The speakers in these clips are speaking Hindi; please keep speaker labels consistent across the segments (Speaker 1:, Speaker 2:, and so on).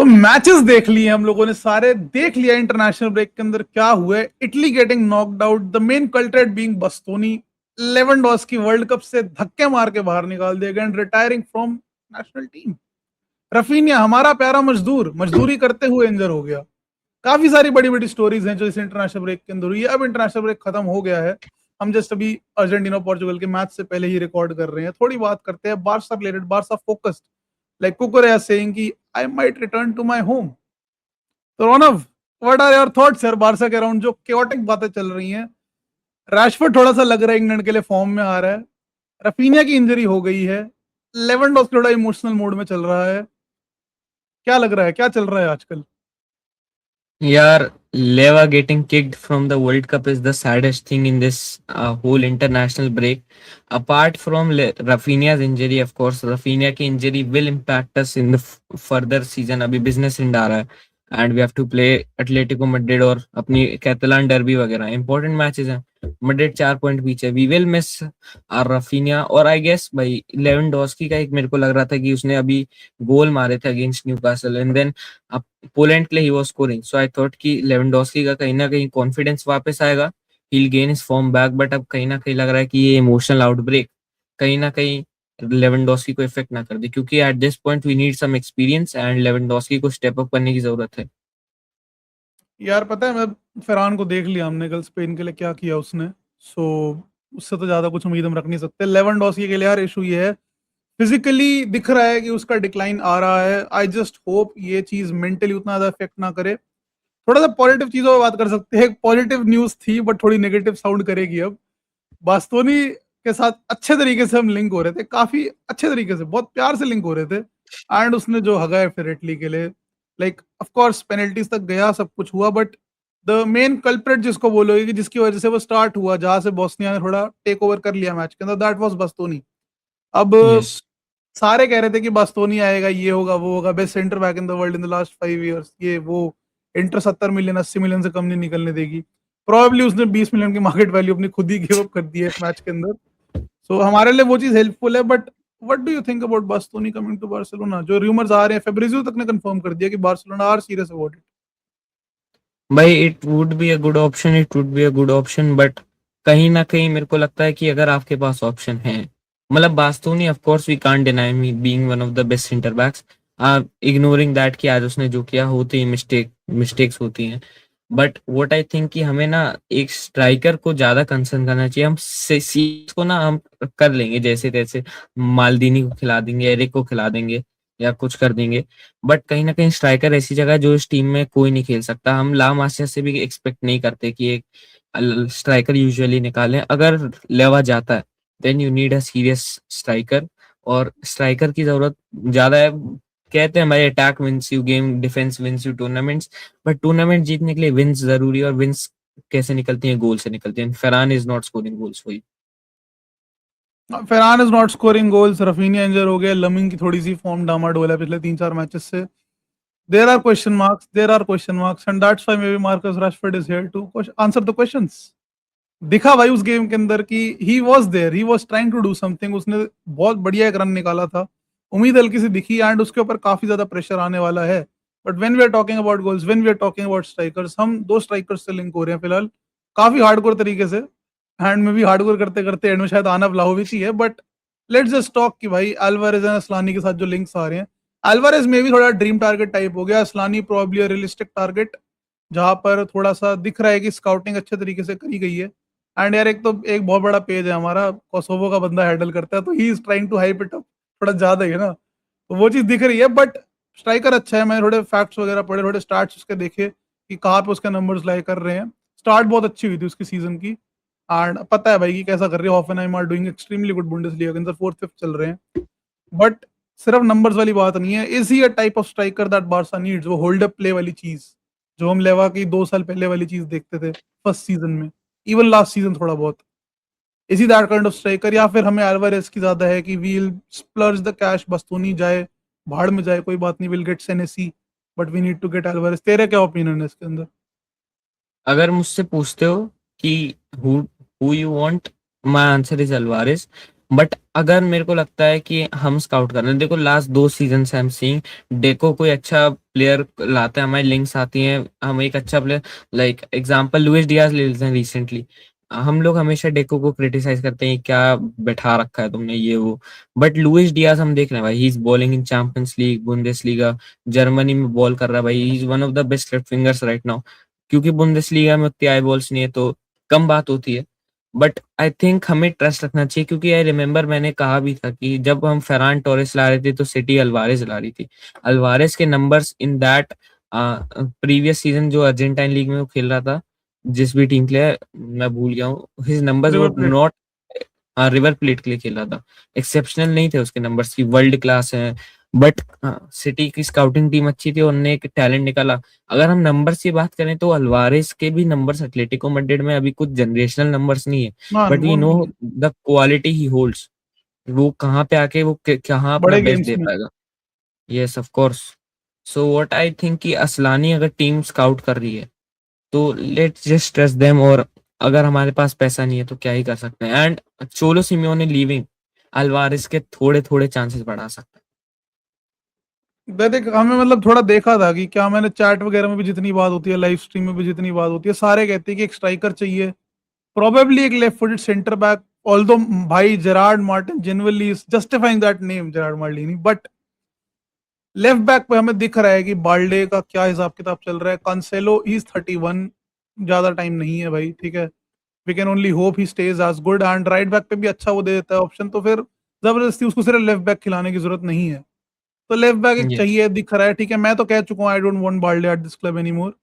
Speaker 1: तो मैचेस देख लिए हम लोगों ने, सारे देख लिया इंटरनेशनल ब्रेक के अंदर क्या हुआ है। Italy getting knocked out, the main culprit being Bastoni. Lewandowski world cup से धक्के मार के बाहर निकाल दिया गया and retiring from national team. Raphinha हमारा प्यारा मजदूर मजदूरी करते हुए इंजर हो गया। काफी सारी बड़ी बड़ी स्टोरीज हैं जो इस इंटरनेशनल ब्रेक के अंदर हुई है। अब इंटरनेशनल ब्रेक खत्म हो गया है, हम जस्ट अभी अर्जेंटीना पोर्चुगल के मैच से पहले ही रिकॉर्ड कर रहे हैं। थोड़ी बात करते हैं Barca related, Barca focused, like Cucurella saying कि I might return to my home. तो Ronav, what are your thoughts यार बारसा के अराउंड जो केओटिक बातें चल रही हैं? रैशफोर्ड थोड़ा सा लग रहा है इंग्लैंड के लिए फॉर्म में आ रहा है, रफीनिया की इंजरी हो गई है, लेवेंडोस्की थोड़ा इमोशनल मोड में चल रहा है। क्या लग रहा है, क्या चल रहा है आजकल?
Speaker 2: Yeah, Leva getting kicked from the World Cup is the saddest thing in this whole international break. Apart from Rafinha's injury, of course, Rafinha की injury will impact us in the further season. अभी business end आ रहा है and we have to play Atletico Madrid और अपनी कैटलान डर्बी वगैरह important matches हैं. Madrid 4 पॉइंट पीछे. We will miss Rafinha और I guess भाई लेवेंडोस्की का एक मेरे को लग रहा था कि उसने अभी गोल मारे थे against Newcastle and then Poland के लिए he was scoring, so I thought कि लेवेंडोस्की का कहीं ना कहीं कॉन्फिडेंस वापस आएगा, he will gain his form back, but अब कहीं ना कहीं लग रहा है कि ये इमोशनल आउटब्रेक कहीं ना कहीं लेवेंडोस्की को इफेक्ट ना कर दे, क्योंकि at this point we need some experience and Lewandowski को स्टेप अप करने की जरूरत है।
Speaker 1: यार पता है, मैं फरहान को देख लिया हमने कल, स्पेन के लिए क्या किया उसने। सो उससे तो ज्यादा कुछ उम्मीद हम रख नहीं सकते। लेवेंडोस्की के लिए यार इशू ये है, फिजिकली दिख रहा है कि उसका डिक्लाइन आ रहा है। आई जस्ट होप ये चीज मेंटली उतना ज्यादा इफेक्ट ना करे। थोड़ा सा पॉजिटिव चीजों पर बात कर सकते हैं। एक पॉजिटिव न्यूज थी बट थोड़ी नेगेटिव साउंड करेगी अब। बास्तोनी के साथ अच्छे तरीके से हम लिंक हो रहे थे, काफी अच्छे तरीके से, बहुत प्यार से लिंक हो रहे थे। एंड उसने जो हगा है फिर इटली के लिए, लाइक ऑफ कोर्स पेनल्टीज तक गया, सब कुछ हुआ, बट द मेन कल्प्रेट जिसको बोलोगे कि जिसकी वजह से वो स्टार्ट हुआ, जहां से बोस्निया ने थोड़ा टेक ओवर कर लिया मैच के अंदर, दैट वाज बस्तोनी। अब
Speaker 2: यस
Speaker 1: सारे कह रहे थे कि बास्तोनी आएगा, ये होगा वो होगा, best centre back in the world in the last 5 years, ये वो, इंटर 70 मिलियन 80 मिलियन से कम नहीं निकलने देगी। प्रॉब्ली उसने 20 मिलियन की मार्केट वैल्यू अपनी खुद ही गिव अप कर दी है एक मैच के अंदर। सो हमारे लिए वो चीज हेल्पफुल है। But what do you think about Bastoni coming to Barcelona? जो रूमर्स आ रहे हैं, फेब्रिजियो तक ने कंफर्म कर दिया कि Barcelona are serious about it.
Speaker 2: भाई, it would be a good option, it would be a good option, but कहीं ना कहीं मेरे को लगता है कि अगर आपके पास ऑप्शन है, मतलब Bastoni of course we can't deny me being one of the best centre backs, ignoring that कि आज उसने जो किया होती है, मिस्टेक्स होती हैं, बट व्हाट आई थिंक कि हमें ना एक स्ट्राइकर को ज्यादा कंसर्न करना चाहिए। हम सीरीज को ना हम कर लेंगे जैसे तैसे, मालदीनी को खिला देंगे, एरिक को खिला देंगे या कुछ कर देंगे, बट कहीं ना कहीं स्ट्राइकर ऐसी जगह है जो इस टीम में कोई नहीं खेल सकता। हम ला मासिया से भी एक्सपेक्ट नहीं करते कि एक स्ट्राइकर यूजुअली निकालें। अगर लेवा जाता है then you need a serious striker, और स्ट्राइकर की जरूरत ज्यादा है। कहते हैं भाई attack wins you game, defence wins you tournaments, but tournament जीतने के लिए विंस जरूरी है, और विंस कैसे निकलती हैं? गोल से निकलती हैं। Ferran is not scoring goals for you.
Speaker 1: Ferran is not scoring goals, Raphinha injure हो गया, लमिंग की थोड़ी सी फॉर्म डामाडोल है पिछले 3-4 मैचेस से। There are question marks and that's why maybe Marcus Rashford is here to answer the questions. दिखा भाई उस गेम के अंदर कि he was there, he was trying to do something. उसने बहुत बढ़िया एक रन निकाला था, उम्मीद हल्की सी दिखी, एंड उसके ऊपर काफी ज्यादा प्रेशर आने वाला है। But when we are talking about goals, when we are talking about strikers, हम दो स्ट्राइकर्स से लिंक हो रहे हैं फिलहाल, काफी हार्डकोर तरीके से। एंड में भी हार्डकोर करते करते एंड में शायद आना व्लाहोविच ही है। बट लेट्स जस्ट टॉक कि भाई अल्वारेज एंड असलानी के साथ जो लिंक्स आ रहे हैं, अल्वारेज में भी थोड़ा ड्रीम टारगेट टाइप हो गया, असलानी प्रोबेबली रियलिस्टिक टारगेट, जहां पर थोड़ा सा दिख रहा है कि स्काउटिंग अच्छे तरीके से करी गई है। एंड यार एक तो एक बहुत बड़ा पेज है हमारा, कोसोवो का बंदा हैंडल करता है, तो he is trying to hype it up, थोड़ा ज्यादा ही है ना, तो वो चीज दिख रही है। बट स्ट्राइकर अच्छा है, मैंने थोड़े फैक्ट्स वगैरह पढ़े, थोड़े स्टार्ट्स उसके देखे कि कहाँ पे उसके नंबर्स लाई कर रहे हैं। स्टार्ट बहुत अच्छी हुई थी उसकी सीजन की, एंड पता है भाई कि कैसा कर रही है। Hoffenheim are doing extremely good, Bundesliga के अंदर 4th 5th चल रहे हैं। बट सिर्फ नंबर्स वाली बात नहीं है, is he a type of striker that Barça needs, वो होल्ड अप प्ले वाली चीज जो हम लेवा की 2 साल पहले वाली चीज देखते थे फर्स्ट सीजन में, इवन लास्ट सीजन थोड़ा बहुत। इसी दैट काइंड ऑफ स्ट्राइकर, या फिर हमें अल्वारेज की ज्यादा है कि we'll splurge the cash, Bastoni जाए भाड़ में जाए कोई बात नहीं, will get Senesi, but we need to get Alvarez. तेरे क्या ओपिनियन है इसके अंदर?
Speaker 2: अगर मुझसे पूछते हो कि who who you want, my answer is Alvarez. But अगर मेरे को लगता है कि हम स्काउट कर रहे हैं, देखो लास्ट 2 सीजन से आई एम सीइंग डेको कोई अच्छा प्लेयर लाता है, हमारी लिंक्स आती हैं, हम एक अच्छा player like example Luis Diaz ले लेते हैं रिसेंटली। हम लोग हमेशा डेको को क्रिटिसाइज करते हैं क्या बैठा रखा है तुमने ये वो, बट लुइस डियाज हम देख रहे हैं भाई, he is bowling in champions league, Bundesliga, Germany में बॉल कर रहा है भाई, he is one of the best left wingers right now. क्योंकि बुंदेसलीगा में उतनी आई बॉल्स नहीं है तो कम बात होती है, बट आई थिंक हमें ट्रस्ट रखना चाहिए, क्योंकि आई रिमेम्बर मैंने कहा भी था कि जब हम फेरान टोरेस ला रहे थे तो सिटी अल्वारेज ला रही थी। अल्वारेज के numbers in that previous season जो अर्जेंटाइन लीग में वो खेल रहा था, जिस भी टीम के लिए मैं भूल गया हूँ, his numbers
Speaker 1: river
Speaker 2: were
Speaker 1: plate.
Speaker 2: Not, river plate के लिए खेला था, एक्सेप्शनल नहीं थे उसके नंबर्स की, वर्ल्ड क्लास है, बट सिटी की स्काउटिंग टीम अच्छी थी, उन्होंने एक टैलेंट निकाला। अगर हम नंबर्स की बात करें तो अल्वारेस के भी नंबर्स एटलेटिको मैड्रिड में अभी कुछ जनरेशनल नंबर्स नहीं है,
Speaker 1: ना
Speaker 2: बट वी
Speaker 1: वो
Speaker 2: नो
Speaker 1: नहीं है
Speaker 2: द क्वालिटी ही होल्ड्स, वो कहाँ पे आके वो कहाँ अपना
Speaker 1: बड़े
Speaker 2: बेस्ट
Speaker 1: गेम्स
Speaker 2: दे
Speaker 1: में।
Speaker 2: पाएगा। Yes of course. So what I think कि असलानी अगर टीम स्काउट कर रही है तो लेट्स जस्ट ट्रस्ट देम, और अगर हमारे पास पैसा नहीं है तो क्या ही कर सकते हैं, एंड चोलो सिमियोने लीविंग अल्वारेस के थोड़े थोड़े चांसेस बढ़ा सकता
Speaker 1: देख हमें मतलब थोड़ा देखा था कि क्या, मैंने चैट वगैरह में भी जितनी बात होती है, लाइव स्ट्रीम में भी जितनी बात होती है, सारे कहते हैं कि एक स्ट्राइकर चाहिए, प्रोबेबली एक left footed centre back. Although भाई Gerard Martin genuinely is justifying that name, Gerard Martini, but left back पे हमें दिख रहा है कि बाल्डे का क्या हिसाब किताब चल रहा है। कांसेलो इज 31, ज्यादा टाइम नहीं है भाई, ठीक है। We can only hope he stays as good, and right back पे भी अच्छा वो दे देता है ऑप्शन, तो फिर जबरदस्ती उसको सिर्फ लेफ्ट बैक खिलाने की जरूरत नहीं है। तो लेफ्ट बैक एक
Speaker 2: है। यस।
Speaker 1: चाहिए, दिख रहा है, ठीक है। मैं तो कह चुका हूँ I don't want Balde at this club any more.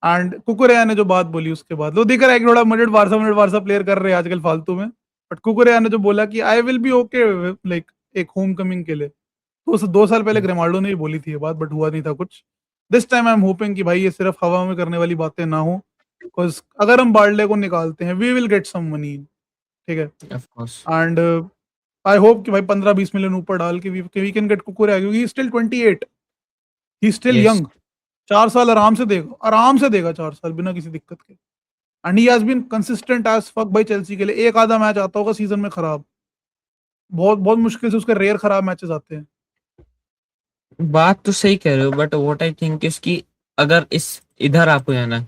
Speaker 1: And कुकुरेया ने जो बात बोली उसके बाद वो दिख रहा है कि थोड़ा मिनट बारसा प्लेयर कर रहे हैं आजकल फालतू में। बट कुकुरेया ने जो बोला कि I will be okay like एक होम कमिंग के लिए, तो उस 2 साल पहले ग्रेमाल्डो ने ही बोली थी ये बात, बट हुआ नहीं था कुछ। This time I am hoping कि भाई ये सिर्फ हवा में करने वाली बातें ना हो, बिकॉज अगर हम बाल्डे को निकालते हैं we will get some money, ठीक है।
Speaker 2: Of course.
Speaker 1: And I hope कि भाई 15-20 मिलियन ऊपर डाल के वी कैन गेट कुकुरेया, क्योंकि still 28, he still
Speaker 2: yes.
Speaker 1: Young. 4 साल आराम से देगा 4 साल बिना किसी दिक्कत के। And he has been consistent as fuck भाई चेल्सी के लिए। एक आधा मैच आता होगा सीजन में खराब, बहुत बहुत मुश्किल से उसके रेयर खराब मैचेस आते हैं।
Speaker 2: बात तो सही कह रहे हो, बट व्हाट आई थिंक इसकी, अगर इस इधर आपको जाना,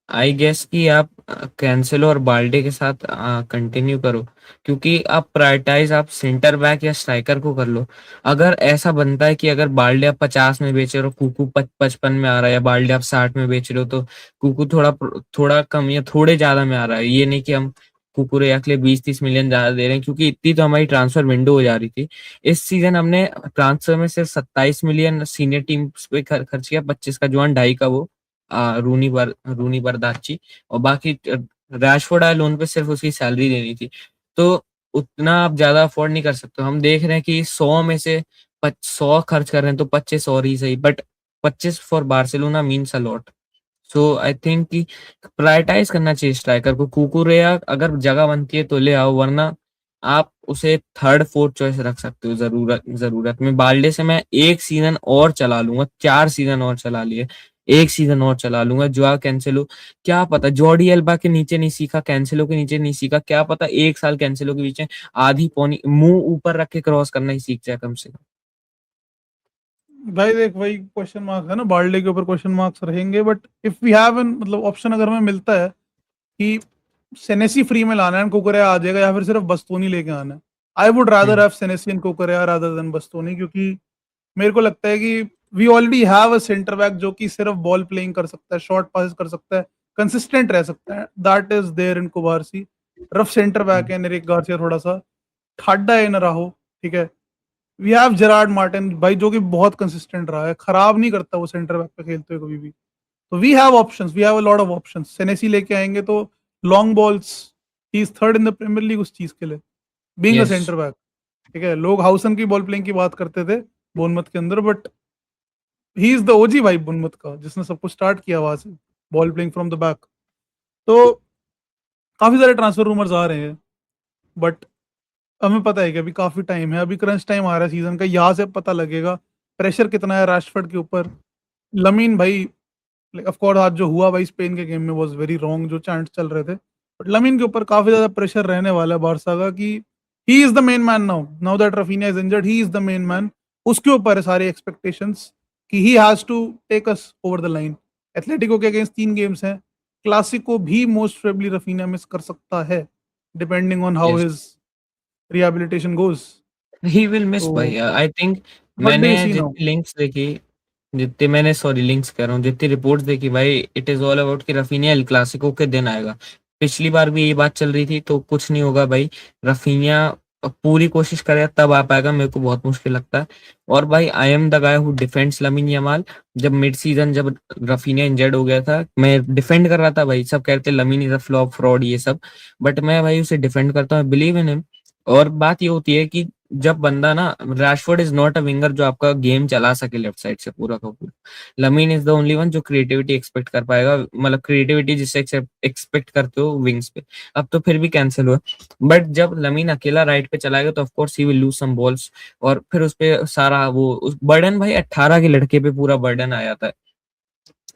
Speaker 2: आई गेस कि आप कैंसेलो और बाल्डे के साथ कंटिन्यू करो, क्योंकि आप प्रायोरिटाइज आप सेंटर बैक या स्ट्राइकर को कर लो। अगर ऐसा बनता है कि अगर बाल्डे आप 50 में बेच रहे हो, कुकू 55 में आ रहा है, या बाल्डे आप 60 में बेच रहे हो, तो कुकू थोड़ा थोड़ा कम या थोड़े ज्यादा में आ रहा है, ये नहीं कि हम कुकुरेया के लिए 20-30 मिलियन ज्यादा दे रहे हैं, क्योंकि इतनी तो हमारी ट्रांसफर विंडो हो जा रही थी। इस सीजन हमने ट्रांसफर में सिर्फ 27 मिलियन सीनियर टीम पे खर्च किया, 25 का जुआन, 2.5 का वो रूनी बरदाची, और बाकी रैशफोर्ड आए लोन पे, सिर्फ उसकी सैलरी देनी थी। तो उतना आप ज्यादा अफोर्ड नहीं कर सकते। हम देख रहे हैं कि 100 में से 100 खर्च कर रहे हैं तो 25 और ही सही, but 25 for Barcelona means a lot. So I think कि प्रायोरिटाइज करना चाहिए स्ट्राइकर को। कुकुरेया अगर जगह बनती है तो ले आओ, वरना आप उसे थर्ड फोर्थ चॉइस रख सकते हो जरूरत जरूरत में। बाल्डे से मैं एक सीजन और चला लूंगा, 4 सीजन और चला लिए, एक सीजन और चला लूंगा। जोआ कैंसेलो, क्या पता जॉर्डी एल्बा के नीचे नहीं सीखा, कैंसेलो के नीचे नहीं सीखा, क्या पता एक साल कैंसेलो के पीछे आधी पौनी मुंह ऊपर रख के क्रॉस करना ही सीख जाए कम से कम।
Speaker 1: भाई देख वही क्वेश्चन मार्क्स है ना, बाल्डे के ऊपर क्वेश्चन मार्क्स रहेंगे, but if we have an मतलब ऑप्शन अगर हमें मिलता है कि सेनेसी फ्री में लाना है, कुकुरेया आ जाएगा, या फिर सिर्फ बस्तोनी लेके आना है, I would rather
Speaker 2: hmm.
Speaker 1: Have Senesi and Cucurella rather than Bastoni, क्योंकि मेरे को लगता है कि we already have a centre back जो कि सिर्फ बॉल प्लेइंग कर सकता है, शॉर्ट पास कर सकता है, कंसिस्टेंट रह सकता है, that is there in Cubarsi. Rough centre back
Speaker 2: hmm.
Speaker 1: है एरिक गार्सिया, थोड़ा सा ठाडा है न राहो, ठीक है। वी हैव जेरार्ड मार्टिन भाई जो कि बहुत कंसिस्टेंट रहा है, खराब नहीं करता वो सेंटर बैक पे खेलते हुए कभी भी। तो we have options, we have a lot of options. Senesi लेके आएंगे तो long balls, he is third in the premier league उस चीज के लिए, being a
Speaker 2: yes.
Speaker 1: Centre back, ठीक है। लोग हाउसन की बॉल प्लेइंग की बात करते थे बोनमत के अंदर, but he is the OG भाई बोनमत का, जिसने सब कुछ स्टार्ट किया वहां से, ball playing from the back. तो काफी सारे ट्रांसफर रूमर्स आ रहे हैं, बट हमें पता है कि अभी काफी टाइम है, अभी क्रंच टाइम आ रहा है सीजन का, यहाँ से पता लगेगा प्रेशर कितना है राशफोर्ड के ऊपर। लमीन भाई, ऑफ कोर्स आज जो हुआ भाई स्पेन के गेम में वाज वेरी रॉन्ग, जो चांट चल रहे थे, बट लमीन के ऊपर काफी ज्यादा प्रेशर रहने वाला है बारसा का कि he is the main man now that Rafinha is injured, he is the main man. उसके ऊपर है सारे expectations कि he has to take us over the line. Atletico के अगेंस्ट 3 गेम्स हैं, क्लासिको भी मोस्ट प्रोबेबली रफीना मिस कर सकता है depending on how
Speaker 2: Yes.
Speaker 1: His rehabilitation goes.
Speaker 2: He will miss
Speaker 1: तो
Speaker 2: भाई. I think
Speaker 1: व्हाट डू
Speaker 2: मैंने
Speaker 1: यू सी नाउ?
Speaker 2: जितनी लिंक्स देखी, जितने मैंने सॉरी लिंक्स कह रहा हूँ, जितनी रिपोर्ट्स देखी भाई, इट इज ऑल अबाउट कि रफीनिया एल क्लासिको के दिन आएगा. पिछली बार भी यही बात चल रही थी, तो कुछ नहीं होगा भाई. रफीनिया पूरी कोशिश करेगा तब आ पाएगा, मेरे को बहुत मुश्किल लगता है. और भाई I am the guy who defends Lamine Yamal. जब मिड सीजन जब रफीनिया इंजर्ड हो गया था, मैं डिफेंड कर रहा था भाई. सब कहते lamin is a flop fraud ये सब, बट मैं भाई उसे डिफेंड करता हूँ, बिलीव इन हिम. और बात ये होती है कि जब बंदा ना, Rashford is not a winger जो आपका गेम चला सके लेफ्ट साइड से पूरा का पूरा. Lamin is the only one जो क्रिएटिविटी एक्सपेक्ट कर पाएगा, मतलब क्रिएटिविटी जिससे एक्सपेक्ट करते हो विंग्स पे. अब तो फिर भी कैंसिल हुआ, बट जब लमीन अकेला राइट पे चलाएगा तो of course he will lose some balls. और फिर उस पे सारा वो उस बर्डन भाई 18 के लड़के पे पूरा बर्डन आ जाता है.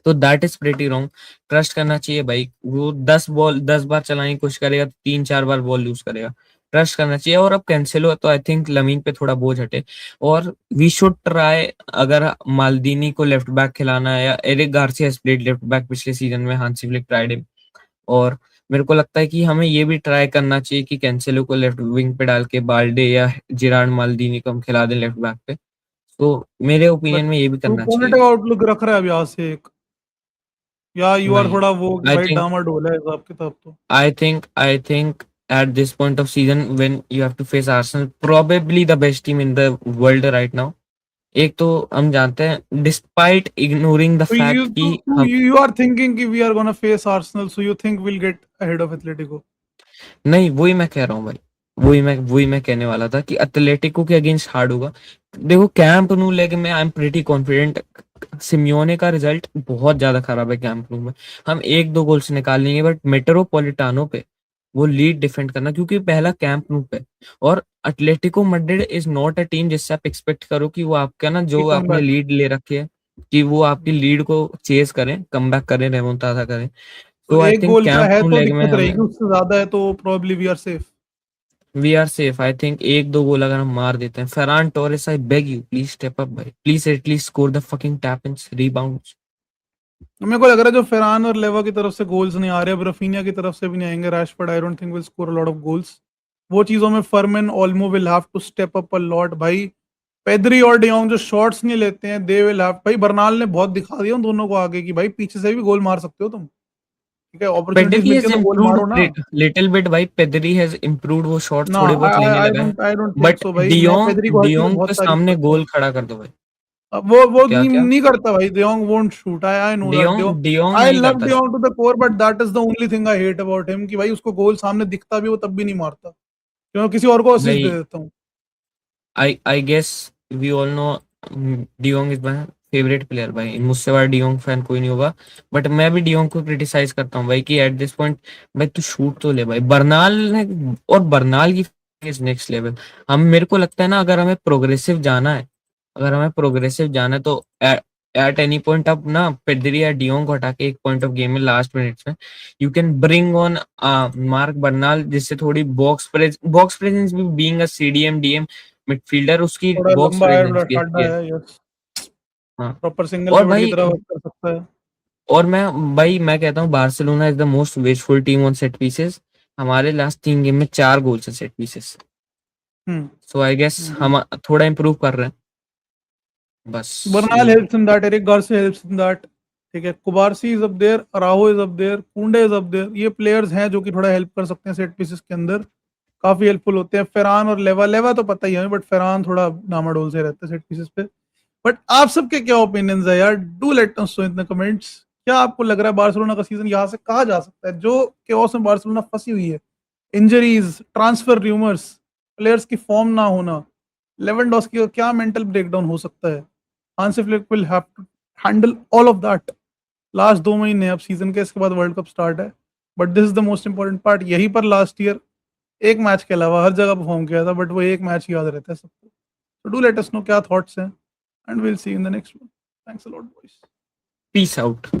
Speaker 2: तो that is pretty wrong. Trust करना चाहिए भाई. वो 10 बार चलाने की कोशिश करेगा तो 3-4 बार बॉल लूज करेगा. ट्रस्ट करना चाहिए. और अब कैंसिल हुआ तो आई थिंक लमीन पे थोड़ा बोझ हटे. और वी शुड ट्राई, अगर माल्दीनी को लेफ्ट बैक खिलाना है, या Eric Garcia has played left back पिछले सीजन में, हांसी फ्लिक ट्राइड हिम. और मेरे को लगता है कि हमें ये भी ट्राई करना चाहिए कि कैंसेलो को लेफ्ट विंग पे डाल के बाल्डे या जिरार्ड माल्दीनी को हम खिला दें लेफ्ट बैक पे. तो मेरे
Speaker 1: बट
Speaker 2: ओपिनियन में ये भी
Speaker 1: तू
Speaker 2: करना चाहिए.
Speaker 1: पॉजिटिव आउटलुक रख रहा है अब यहाँ से एक, या यू आर
Speaker 2: नहीं,
Speaker 1: थोड़ा वो कि
Speaker 2: आई
Speaker 1: भाई
Speaker 2: थिंक
Speaker 1: डामाडोल है हिसाब किताब? तो
Speaker 2: I think at this point of season when you have to face Arsenal, probably the best team in the world right now. एक तो हम जानते हैं, डिस्पाइट इग्नोरिंग द फैक्ट कि हम
Speaker 1: you are thinking कि we are gonna face Arsenal, so you think we'll get ahead of Atletico?
Speaker 2: नहीं, वही मैं कह रहा हूँ भाई. वही मैं कहने वाला था कि एथलेटिको के अगेंस्ट हार्ड होगा. देखो कैंप न्यू लेग में I am pretty confident. Simeone का रिजल्ट बहुत ज्यादा खराब है कैंप न्यू में. हम 1-2 गोल से निकाल लेंगे, बट मेट्रोपॉलिटानो पे वो लीड डिफेंड करना, क्योंकि पहला कैंप न्यू पे. और Atletico Madrid is not a team जिससे आप एक्सपेक्ट करो कि वो आपका ना,
Speaker 1: कि
Speaker 2: जो
Speaker 1: कम
Speaker 2: आपने
Speaker 1: बैक.
Speaker 2: लीड ले रखी है, कि वो आपकी लीड को चेज करें, कम बैक करें, रेमोंटाडा करें.
Speaker 1: तो
Speaker 2: तो आई
Speaker 1: एक
Speaker 2: थिंक
Speaker 1: गोल का
Speaker 2: कैंप
Speaker 1: है
Speaker 2: न्यू
Speaker 1: तो
Speaker 2: लेग में
Speaker 1: दिक्कत
Speaker 2: हमें
Speaker 1: रहेगी, उससे ज्यादा है तो probably we are safe.
Speaker 2: We are safe. I think 1-2 goal अगर हम मार देते हैं. Ferran Torres, I beg you please step up भाई. Please at least score the fucking tap in rebounds.
Speaker 1: मेरे को लग रहा है जो फेरान और लेवा की तरफ से गोल्स नहीं आ रहे, अब रफीनिया की तरफ से भी नहीं आएंगे. Rashford I don't think will score a lot of goals. वो चीजों में Fermin Olmo will have to step up a lot भाई. पेद्री और डियोंग जो शॉट्स नहीं लेते हैं, दे विल हैव. भाई बर्नाल ने बहुत दिखा दिया उन दोनों को आगे कि भाई पीछे से भी गोल मार सकते हो तुम. ठीक है, अपॉर्चुनिटीज
Speaker 2: पेडरी
Speaker 1: मिलती
Speaker 2: हैज
Speaker 1: है तो गोल मारो ना.
Speaker 2: इम्प्रूव्ड लिटिल बिट भाई. Pedri has improved. वो शॉट
Speaker 1: ना
Speaker 2: थोड़े बहुत लेने लगा है.
Speaker 1: आई डोंट थिंक
Speaker 2: बट
Speaker 1: सो भाई. मैं पेद्री
Speaker 2: डियोंग
Speaker 1: को हर चीज
Speaker 2: डियोंग के
Speaker 1: बहुत तारीफ
Speaker 2: सामने
Speaker 1: करता
Speaker 2: गोल
Speaker 1: हूँ.
Speaker 2: खड़ा कर दो भाई.
Speaker 1: अब वो
Speaker 2: क्या
Speaker 1: नहीं,
Speaker 2: क्या
Speaker 1: नहीं करता भाई. De Jong won't shoot. I know that.
Speaker 2: De Jong De Jong
Speaker 1: I
Speaker 2: नहीं
Speaker 1: लव
Speaker 2: करता.
Speaker 1: De Jong to the core, but that is the only thing I hate about him कि भाई उसको गोल सामने दिखता भी वो तब भी नहीं मारता. क्यों किसी और को असिस्ट दे
Speaker 2: भाई
Speaker 1: देता हूँ.
Speaker 2: I guess we all know de Jong is my favourite player भाई. मुझसे बड़ा डियोंग फैन कोई नहीं होगा. बट मैं भी डियोंग को क्रिटिसाइज करता हूँ भाई कि एट दिस पॉइंट भाई तू शूट तो ले भाई. बर्नाल ने, और बर्नाल की इज नेक्स्ट लेवल. हम मेरे को लगता है ना, अगर हमें प्रोग्रेसिव जाना है, तो एट एनी पॉइंट अब ना पेड्री या डियोंग को हटा के एक पॉइंट ऑफ गेम में लास्ट मिनट्स में you can bring on mark Bernal, जिससे थोड़ी बॉक्स प्रेजेंस भी, being a CDM DM midfielder, उसकी
Speaker 1: थोड़ा
Speaker 2: बॉक्स
Speaker 1: लंबा है, थोड़ा
Speaker 2: प्रेजेंस भी अच्छी
Speaker 1: ठाडा
Speaker 2: है.
Speaker 1: है. यस.
Speaker 2: हाँ.
Speaker 1: प्रॉपर सिंगल
Speaker 2: और
Speaker 1: पिवट की
Speaker 2: भाई
Speaker 1: तरह वर्क कर सकता है.
Speaker 2: मैं कहता हूँ Barcelona is the most wasteful team on set pieces. हमारे लास्ट 3 गेम में 4 गोल्स हैं set pieces.
Speaker 1: Hmm.
Speaker 2: So I guess हम थोड़ा इम्प्रूव कर रहे हैं. बस
Speaker 1: बर्नाल
Speaker 2: यही.
Speaker 1: Helps in that. Eric Garcia helps in that. ठीक है, Cubarsi is up there, Araujo is up there, Kounde is up there. ये प्लेयर्स हैं जो कि थोड़ा हेल्प कर सकते हैं सेट पीसेस के अंदर. काफी हेल्पफुल होते हैं. फेरान और लेवा तो पता ही है, बट फेरान थोड़ा डामाडोल से रहते हैं सेट पीसेस पे. बट आप सबके क्या ओपिनियंस है यार? Do let us know in the comments. क्या आपको लग रहा है बार्सिलोना का सीजन यहाँ से कहा जा सकता है? जो केओस में बार्सिलोना फंसी हुई है, इंजरीज, ट्रांसफर रूमर्स, प्लेयर्स की फॉर्म ना होना, लेवेंडोस्की का क्या मेंटल ब्रेकडाउन हो सकता है? Hansi Flick will have to handle all of that. Last 2 महीने अब सीजन के, इसके बाद वर्ल्ड कप स्टार्ट है. But this is the most important part. यहीं पर लास्ट ईयर एक मैच के अलावा हर जगह परफॉर्म किया था, बट वो एक मैच याद रहता है सबको. तो डू लेट अस नो क्या थॉट्स हैं, and will see in the next one. Thanks a lot boys.
Speaker 2: Peace out.